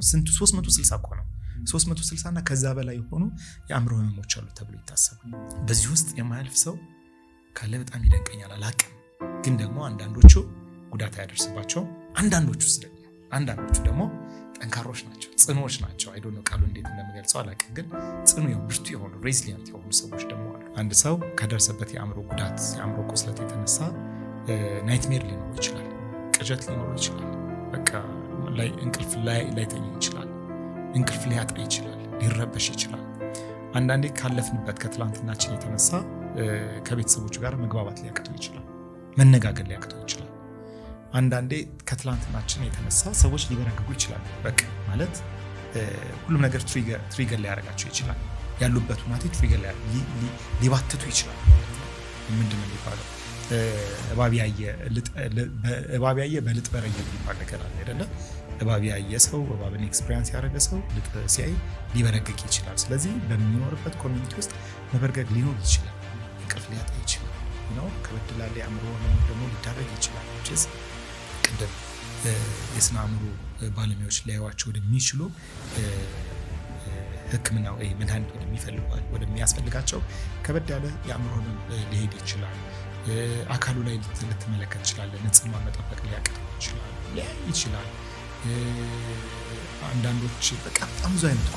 ስንቱ 360 እኮ ነው 360 እና ከዛ በላይ የሆኑ የአእምሮ ህመሞች አሉ ተብሎ ይታሰባል። በዚህ ውስጥ የማያልፍ ሰው ካለ በጣም ይደንቀኛል። አላቅም ግን ደግሞ አንዳንዶቹ ጉዳት ያደርስባቸው፣ አንዳንዶቹ ደግሞ ጠንካሮች ናቸው፣ ጽኑዎች ናቸው። አይ ዶንት ኖ ቃሉ እንዴት እንደምገልጸው አላቅም። ግን ጽኑ የሆኑ ብርቱ የሆኑ ሬዚሊየንት የሆኑ ሰዎች ደግሞ አሉ። አንድ ሰው ከደረሰበት የአእምሮ ጉዳት የአእምሮ ቁስለት የተነሳ ናይትሜር ሊኖረው ይችላል፣ ቅዠት ሊኖረው ይችላል። በቃ ላይ እንቅልፍ ላይተኛ ይችላል፣ እንቅልፍ ሊያጣ ይችላል፣ ሊረበሽ ይችላል። አንዳንዴ ካለፍንበት ከትላንትናችን የተነሳ ከቤተሰቦቹ ጋር መግባባት ሊያቅተው ይችላል፣ መነጋገር ሊያቅተው ይችላል። አንዳንዴ ከትላንትናችን የተነሳ ሰዎች ሊበረግጉ ይችላሉ። በቃ ማለት ሁሉም ነገር ትሪገር ሊያደርጋቸው ይችላል። ያሉበት ሁናቴ ትሪገር ሊባትቱ ይችላል። ምንድን ነው የሚባለው? እባብ ያየ በልጥ በረየ የሚባል ነገር አለ አይደለ? እባብ ያየ ሰው እባብን ኤክስፒሪየንስ ያደረገ ሰው ልጥ ሲያይ ሊበረግግ ይችላል። ስለዚህ በሚኖርበት ኮሚኒቲ ውስጥ መበርገግ ሊኖር ይችላል። እንቅልፍ ሊያጣ ይችላል። ከበድ ላለ አእምሮ ደግሞ ሊዳረግ ይችላል። ቅድም የስነ አእምሮ ባለሙያዎች ሊያዩዋቸው ወደሚችሉ ሕክምና ወይ መድኃኒት ወደሚያስፈልጋቸው ከበድ ያለ የአእምሮ ህመም ሊሄድ ይችላል። አካሉ ላይ ልትመለከት ይችላል። ንጽህና መጠበቅ ሊያቅተው ይችላል፣ ሊያይ ይችላል። አንዳንዶች በቃ በጣም ብዙ አይነት